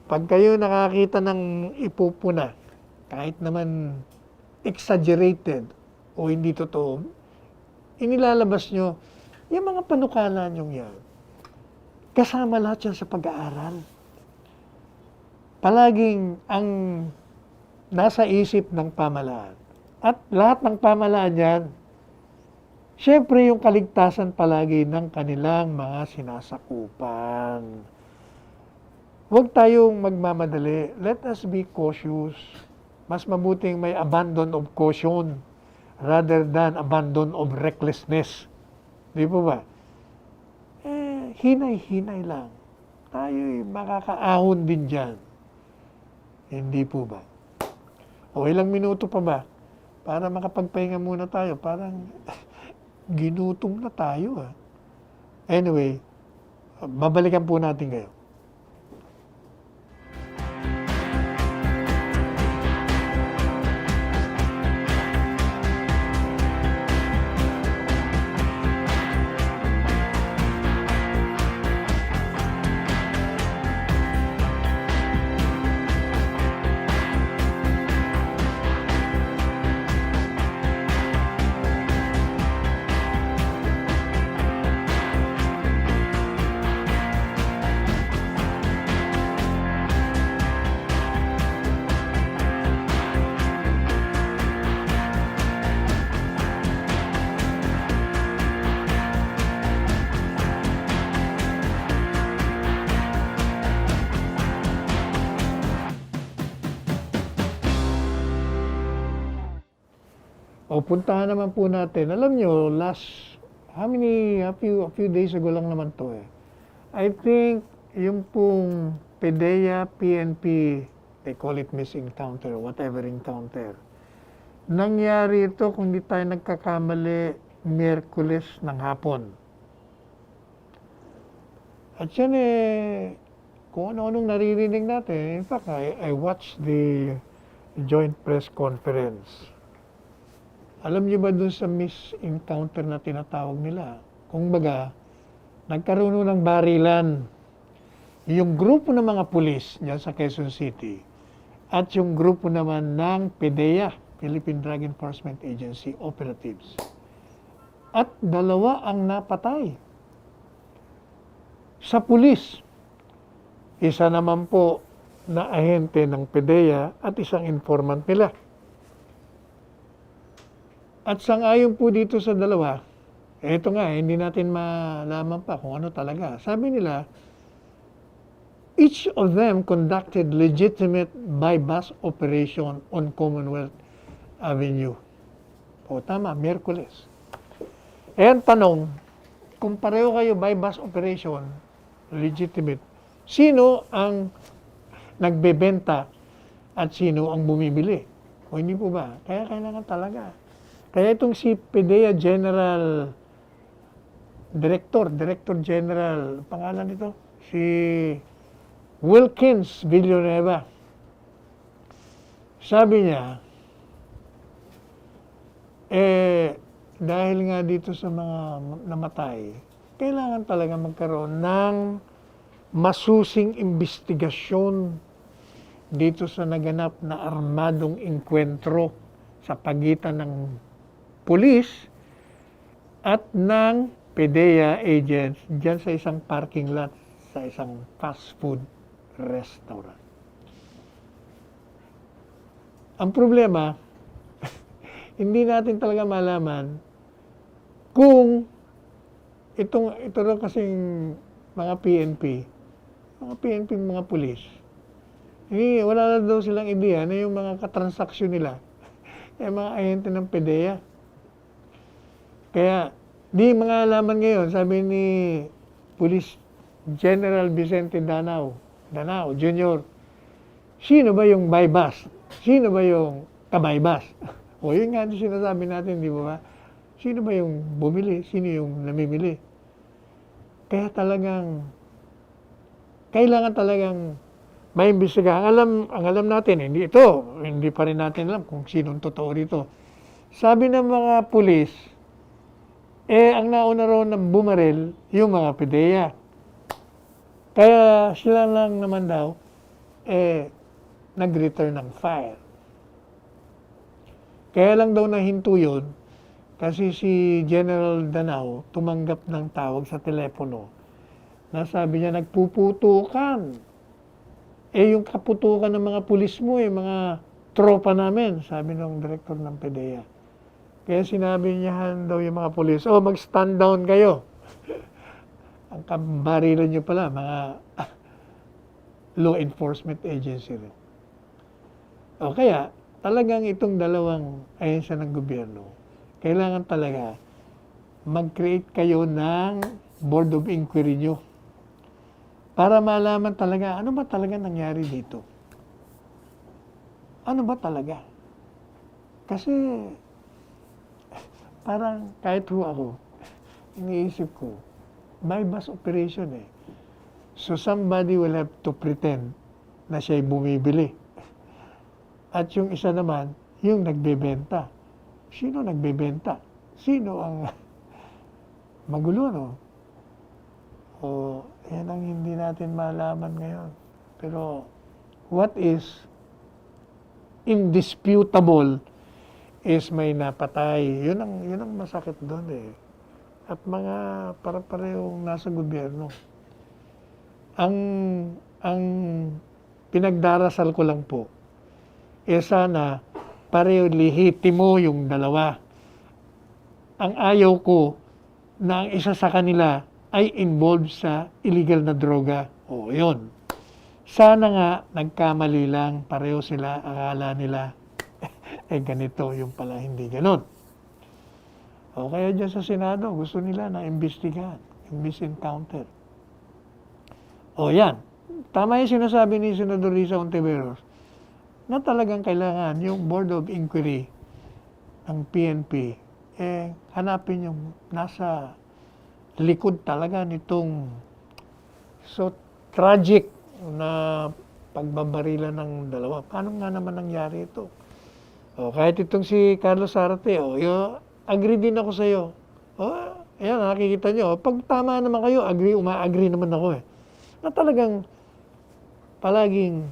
pag kayo nakakita ng ipupuna, kahit naman exaggerated o hindi totoo, inilalabas nyo, yung mga panukala nyo yan, kasama lahat yan sa pag-aaral. Palaging ang nasa isip ng pamahalaan. At lahat ng pamahalaan yan, syempre yung kaligtasan palagi ng kanilang mga sinasakupan. Huwag tayong magmamadali. Let us be cautious. Mas mabuting may abandon of caution rather than abandon of recklessness. Di po ba? Hinay-hinay lang. Tayo'y makakaahon din dyan. Hindi po ba? O ilang minuto pa ba? Para makapagpahinga muna tayo. Parang ginutom na tayo. Anyway, babalikan po natin kayo. O puntahan naman po natin. Alam nyo, a few days ago lang naman to eh. I think yung pong PDEA, PNP, they call it missing encounter, whatever encounter. Nangyari ito kung di tayo nagkakamali Miyerkules ng hapon. At yan kung ano-anong naririnig natin. In fact, I watched the joint press conference. Alam niyo ba dun sa misencounter na tinatawag nila? Kung baga, nagkaroon ng barilan. Yung grupo ng mga pulis dyan sa Quezon City at yung grupo naman ng PDEA, Philippine Drug Enforcement Agency operatives. At dalawa ang napatay. Sa pulis, isa naman po na ahente ng PDEA at isang informant nila. At sang-ayon po dito sa dalawa, eto nga, hindi natin malaman pa kung ano talaga. Sabi nila, each of them conducted legitimate by-bus operation on Commonwealth Avenue. O tama, Miyerkules. Ang tanong, kung pareho kayo by-bus operation, legitimate, sino ang nagbebenta at sino ang bumibili? O hindi po ba? Kaya kailangan talaga. Kaya itong si PDEA Director General, pangalan nito, si Wilkins Villanueva. Sabi niya, dahil nga dito sa mga namatay, kailangan talaga magkaroon ng masusing investigasyon dito sa naganap na armadong engkwentro sa pagitan ng pulis at ng PDEA agents dyan sa isang parking lot sa isang fast food restaurant. Ang problema, hindi natin talaga malaman kung ito rin kasing mga PNP, mga pulis, wala na daw silang ideya na yung mga katransaksyon nila ay mga ahente ng PDEA. Kaya, di mga alaman ngayon, sabi ni Police General Vicente Danao Jr., sino ba yung bypass? Sino ba yung kabaybas? O yun nga sinasabi natin, di ba? Sino ba yung bumili? Sino yung namimili? Kaya kailangan talagang maimbestiga. Ang alam natin, hindi pa rin natin alam kung sinong totoo dito. Sabi ng mga pulis, ang nauna raw na bumaril, yung mga PDEA. Kaya sila lang naman daw, nag-return ng fire. Kaya lang daw nahinto yun, kasi si General Danao tumanggap ng tawag sa telepono na sabi niya, nagpuputukan. Yung kaputukan ng mga pulis mo, mga tropa namin, sabi ng direktor ng PDEA. Kaya sinabi niya daw yung mga pulis, mag-stand down kayo. Ang kabarilan nyo pala, mga law enforcement agency rin. Kaya, talagang itong dalawang ahensya ng gobyerno, kailangan talaga mag-create kayo ng board of inquiry nyo para malaman talaga ano ba talaga nangyari dito. Ano ba talaga? Kasi parang kahit ako, iniisip ko, bypass operation So somebody will have to pretend na siya'y bumibili. At yung isa naman, yung nagbebenta. Sino nagbebenta? Sino ang magulo, no? Yan ang hindi natin malaman ngayon. Pero what is indisputable is may napatay. Yun ang masakit doon At mga para-parehong nasa gobyerno. Ang pinagdarasal ko lang po, sana pareho lehitimo yung dalawa. Ang ayaw ko na ang isa sa kanila ay involved sa illegal na droga. Yun. Sana nga nagkamali lang, pareho sila, akala nila, ganito, yung pala hindi ganon. Kaya dyan sa Senado, gusto nila na imbestigahan, imbis encounter. Yan. Tama yung sinasabi ni Senador Risa Ontiveros na talagang kailangan yung Board of Inquiry ng PNP, hanapin yung nasa likod talaga nitong so tragic na pagbabarilan ng dalawa. Paano nga naman nangyari ito? Kahit itong si Carlos Zarte, agree din ako sa iyo. Ayan, nakikita nyo. Pag tama naman kayo, uma-agree naman ako Na talagang palaging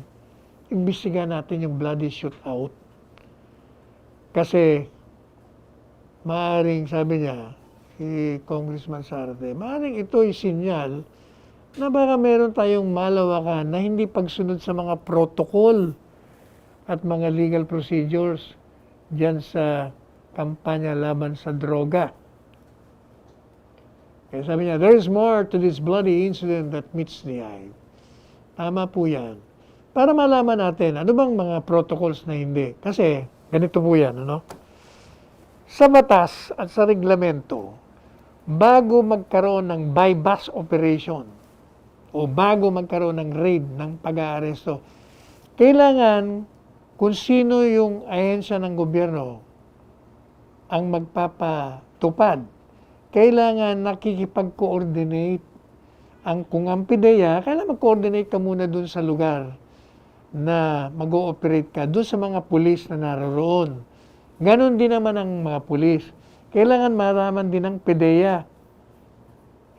imbestiga natin yung bloody shootout. Kasi maaaring, sabi niya, si Congressman Zarte, maaaring ito'y sinyal na baka meron tayong malawakan na hindi pagsunod sa mga protocol at mga legal procedures diyan sa kampanya laban sa droga. Kaya sabi niya, there is more to this bloody incident that meets the eye. Tama po yan. Para malaman natin, ano bang mga protocols na hindi. Kasi, ganito po yan, Sa batas at sa reglamento, bago magkaroon ng bypass operation o bago magkaroon ng raid ng pag-aaresto, kailangan kung sino yung ahensya ng gobyerno ang magpapatupad, kailangan nakikipag-coordinate kung ang PDEA, kailangan mag-coordinate ka muna dun sa lugar na mag-ooperate ka, dun sa mga pulis na naroon. Ganon din naman ang mga pulis. Kailangan maraman din ng PDEA.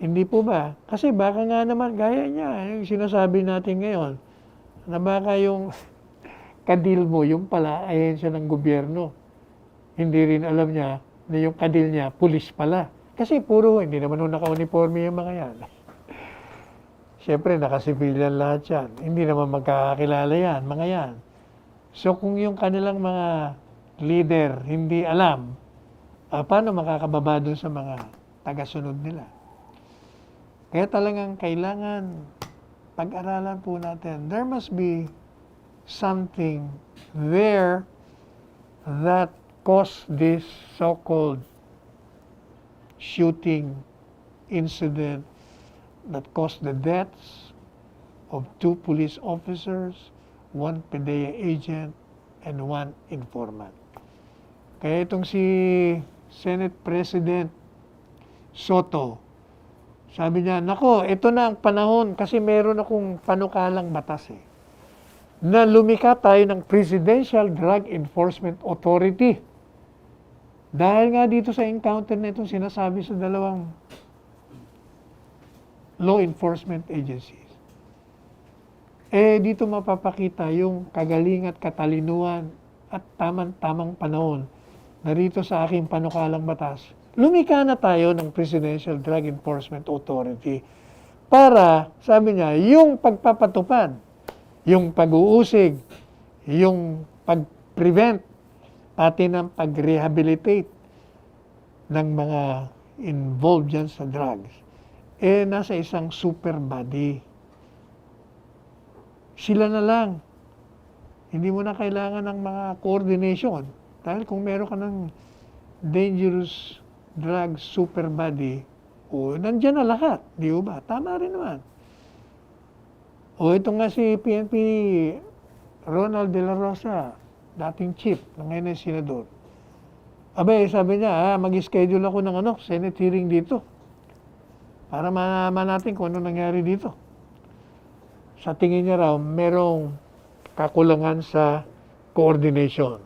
Hindi po ba? Kasi baka nga naman, gaya niya, yung sinasabi natin ngayon, na baka yung kadil mo, yung pala, ahensya ng gobyerno. hindi rin alam niya na yung kadil niya, pulis pala. Kasi puro, hindi naman nung naka-uniforme yung mga yan. Siyempre, naka-civilian lahat yan. Hindi naman magkakakilala yan, mga yan. So, kung yung kanilang mga leader hindi alam, paano makakababa dun sa mga tagasunod nila? Kaya talagang kailangan pag-aralan po natin. There must be something there that caused this so-called shooting incident that caused the deaths of 2 police officers, 1 PDEA agent, and 1 informant. Kaya itong si Senate President Soto, sabi niya, nako, ito na ang panahon kasi meron akong panukalang batas na lumika tayo ng Presidential Drug Enforcement Authority. Dahil nga dito sa encounter na itong sinasabi sa dalawang law enforcement agencies. Dito mapapakita yung kagaling at katalinuhan at tamang-tamang panahon na rito sa aking panukalang batas. Lumika na tayo ng Presidential Drug Enforcement Authority para, sabi niya, yung pagpapatupad, yung pag-uusig, yung pag-prevent, pati ng pag-rehabilitate ng mga involved dyan sa drugs, nasa isang super body. Sila na lang. Hindi mo na kailangan ng mga coordination. Dahil kung meron ka ng dangerous drug super body, nandyan na lahat. Di ba? Tama rin naman. Ito nga si PNP Ronald De La Rosa, dating chief, na ngayon ay senador. Sabi niya, mag-schedule ako ng Senate hearing dito para malaman natin kung ano nangyari dito. Sa tingin niya raw, merong kakulangan sa coordination.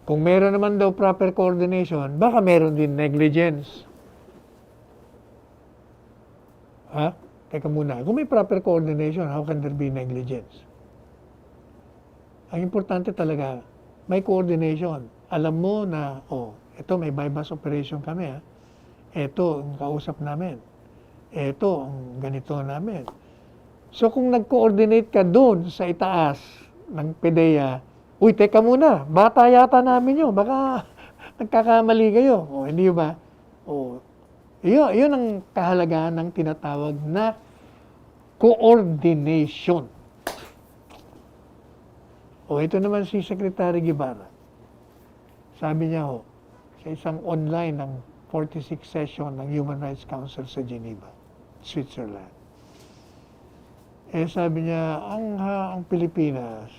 Kung meron naman daw proper coordination, baka meron din negligence. Teka muna, kung may proper coordination, how can there be negligence? Ang importante talaga, may coordination. Alam mo na, ito may bypass operation kami. Ito ang kausap namin. Ito ang ganito namin. So kung nag-coordinate ka doon sa itaas ng PDEA, teka muna, bata yata namin yun. Baka nagkakamali kayo. Hindi ba? Yun ang kahalagahan ng tinatawag na coordination. Ito naman si Secretary Guevara. Sabi niya sa isang online ng 46 session ng Human Rights Council sa Geneva, Switzerland. Sabi niya, ang Pilipinas,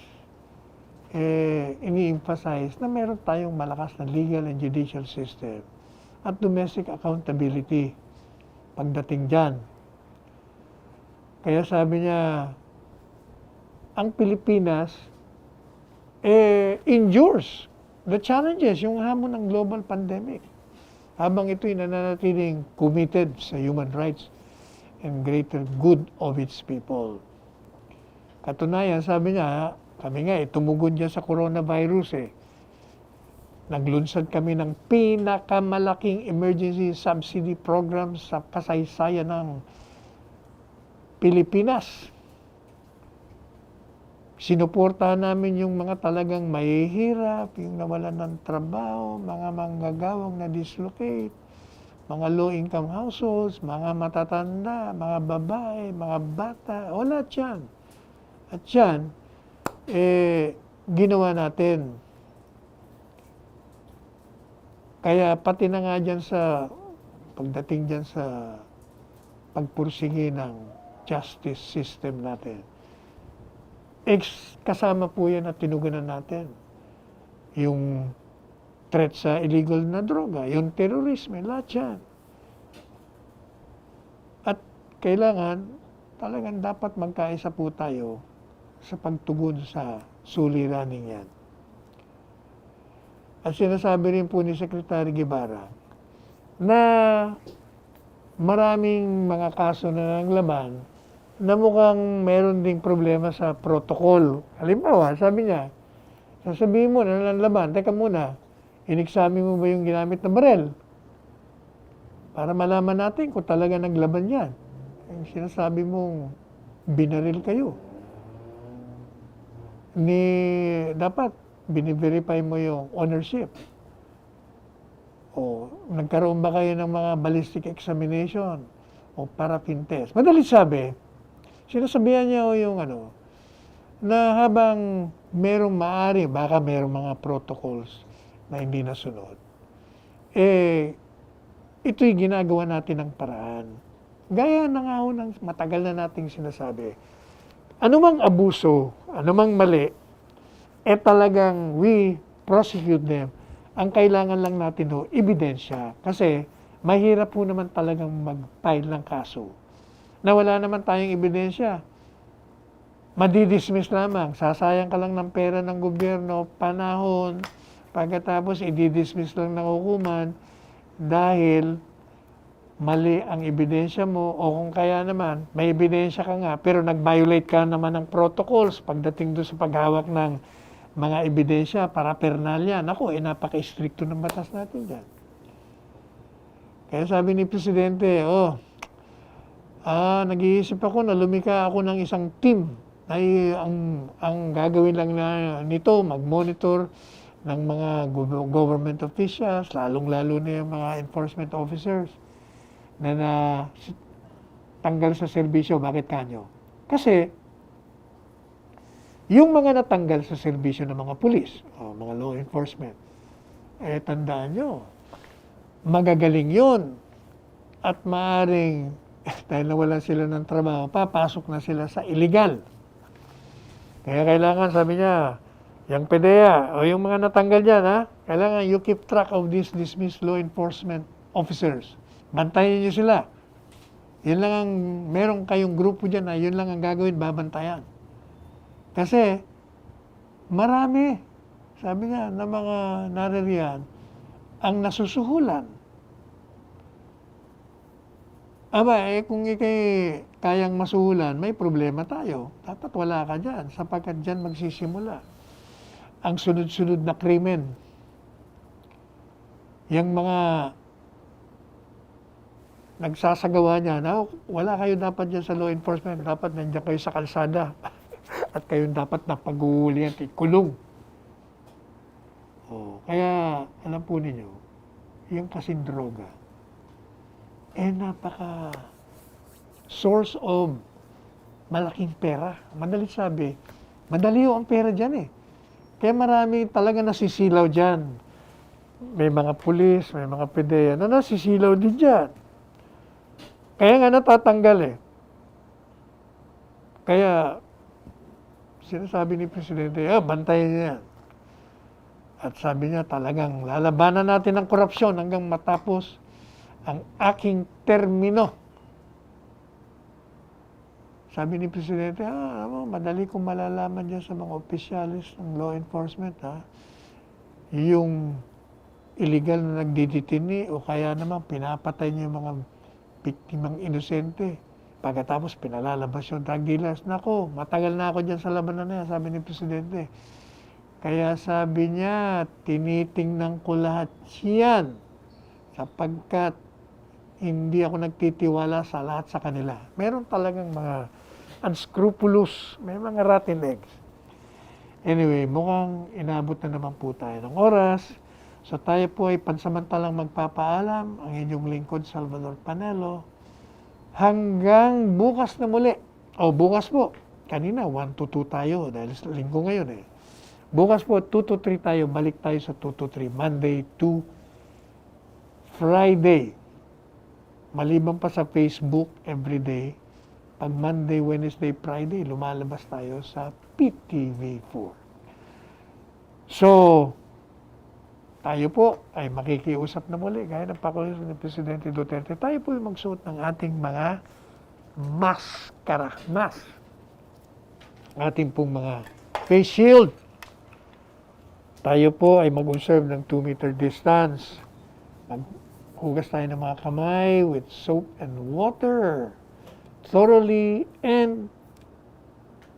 ini-emphasize na meron tayong malakas na legal and judicial system at domestic accountability pagdating dyan. Kaya sabi niya, ang Pilipinas endures the challenges, yung hamon ng global pandemic. Habang ito'y nananatiling committed sa human rights and greater good of its people. Katunayan, sabi niya, kami nga tumugon dyan sa coronavirus Naglunsad kami ng pinakamalaking emergency subsidy program sa kasaysayan ng Pilipinas. Sinuportahan namin yung mga talagang mahihirap, yung nawalan ng trabaho, mga manggagawang na-dislocate, mga low-income households, mga matatanda, mga babae, mga bata, wala dyan. At yan, ginawa natin. Kaya pati na nga dyan pagdating dyan sa pagpursige ng justice system natin, kasama po yan at tinugunan natin. Yung threat sa illegal na droga, yung terrorism, lahat yan. At kailangan, talagang dapat magkaisa po tayo sa pagtugon sa suliraning yan. At sinasabi rin po ni Secretary Guevara na maraming mga kaso na ng laban na mukhang meron ding problema sa protocol. Halimbawa, sabi niya, Sasabihin mo na laban, teka muna, inexamine mo ba yung ginamit na barel? Para malaman natin kung talaga naglaban yan. Yung sinasabi mong binaril kayo. Dapat biniverify mo yung ownership. O nagkaroon ba kayo ng mga ballistic examination o paraffin test? Madalit sabi, sinasabihan niya yung na habang merong maari, baka merong mga protocols na hindi nasunod, ito'y ginagawa natin ng paraan. Gaya na nga ho ng matagal na nating sinasabi, anumang abuso, anumang mali, talagang we prosecute them. Ang kailangan lang natin ebidensya. Kasi mahirap po naman talagang mag-file ng kaso na wala naman tayong ebidensya. Madidismiss lamang. Sasayang ka lang ng pera ng gobyerno, panahon, pagkatapos ididismiss lang ng hukuman dahil mali ang ebidensya mo o kung kaya naman, may ebidensya ka nga pero nag-violate ka naman ng protocols pagdating doon sa paghawak ng mga ebidensya para pernalya. Naku, napaka-stricto ng batas natin dyan. Kaya sabi ni Presidente, nag-iisip ako na lumika ako ng isang team ay ang gagawin lang nito, mag-monitor ng mga government officials, lalong-lalo na yung mga enforcement officers na tanggal sa serbisyo. Bakit kanyo? Kasi yung mga natanggal sa serbisyo ng mga pulis o mga law enforcement, tandaan nyo, magagaling yun. At maaring, dahil nawalan sila ng trabaho, papasok na sila sa illegal. Kaya kailangan, sabi niya, yung PDEA o yung mga natanggal dyan, kailangan you keep track of these dismissed law enforcement officers. Bantayan nyo sila. Yun lang ang, meron kayong grupo dyan na yun lang ang gagawin, babantayan. Kasi, marami, sabi nga ng mga naririyan, ang nasusuhulan. Kung ikay kayang masuhulan, may problema tayo. Dapat wala ka dyan, sapagkat dyan magsisimula ang sunod-sunod na krimen. Yung mga nagsasagawa niya, wala kayo dapat dyan sa law enforcement, dapat nandiyan kayo sa kalsada. At kayong dapat na paghuhulihan, kulong. Kaya, alam po ninyo, yung kasing droga, napaka source of malaking pera. Madalit sabi, madali ang pera dyan Kaya marami talaga nasisilaw dyan. May mga pulis, may mga PDEA na nasisilaw din dyan. Kaya nga natatanggal Kaya, sinasabi ni Presidente, bantayan niya yan. At sabi niya talagang lalabanan natin ang korupsyon hanggang matapos ang aking termino. Sabi ni Presidente, madali kong malalaman dyan sa mga opisyalis ng law enforcement, yung illegal na nagdidetini o kaya naman pinapatay niyo yung mga biktimang inosente. Pagkatapos pinalalabas yung drug dealers. Nako, matagal na ako dyan sa labanan na yan, sabi ni Presidente. Kaya sabi niya, tinitingnan ko lahat yan sapagkat hindi ako nagtitiwala sa lahat sa kanila. Meron talagang mga unscrupulous, may mga rotten eggs. Anyway, mukhang inabot na naman po tayo ng oras. So tayo po ay pansamantalang magpapaalam. Ang inyong lingkod, Salvador Panelo. Hanggang bukas na muli. Bukas po. Kanina, 1 to 2 tayo dahil linggo ngayon Bukas po, 2 to 3 tayo. Balik tayo sa 2 to 3. Monday to Friday. Maliban pa sa Facebook everyday. Pag Monday, Wednesday, Friday, lumalabas tayo sa PTV4. So, tayo po ay makikiusap na muli. Gaya ng pakulis ni Presidente Duterte, tayo po ay magsuot ng ating mga maskara. Ating pong mga face shield. Tayo po ay mag-observe ng 2-meter distance. Maghugas tayo ng mga kamay with soap and water. Thoroughly and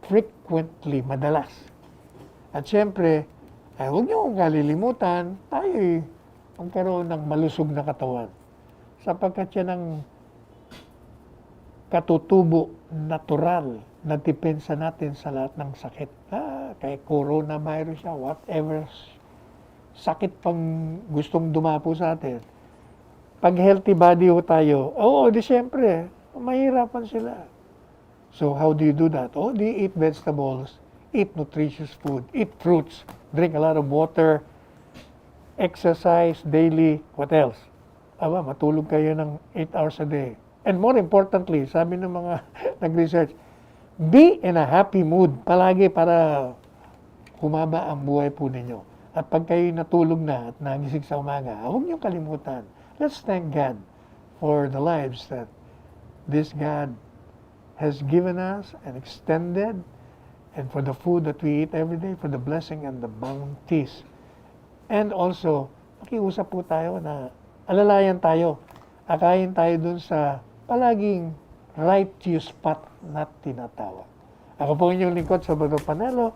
frequently, madalas. At syempre, Ay, huwag niyo kong kalilimutan, tayo magkaroon ng malusog na katawan. Sapagkat yan ang katutubo, natural na depensa natin sa lahat ng sakit. Kay coronavirus siya, whatever sakit pang gustong dumapo sa atin. Pag healthy body ho tayo, di syempre, mahirapan sila. So how do you do that? Do you eat vegetables, eat nutritious food, eat fruits, drink a lot of water, exercise daily, what else? Matulog kayo ng 8 hours a day. And more importantly, sabi ng mga nag-research, be in a happy mood palagi para humaba ang buhay po ninyo. At pag kayo natulog na at nagising sa umaga, huwag niyong kalimutan. Let's thank God for the lives that this God has given us and extended, and for the food that we eat every day, for the blessing and the bounties. And also, makiusap po tayo na alalayan tayo, akayin tayo dun sa palaging righteous path na tinatawag. Ako po inyong lingkod, Salvador Panelo,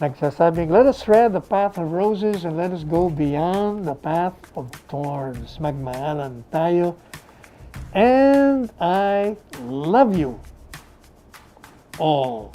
nagsasabing, let us tread the path of roses and let us go beyond the path of thorns. Magmaalan tayo. And I love you all.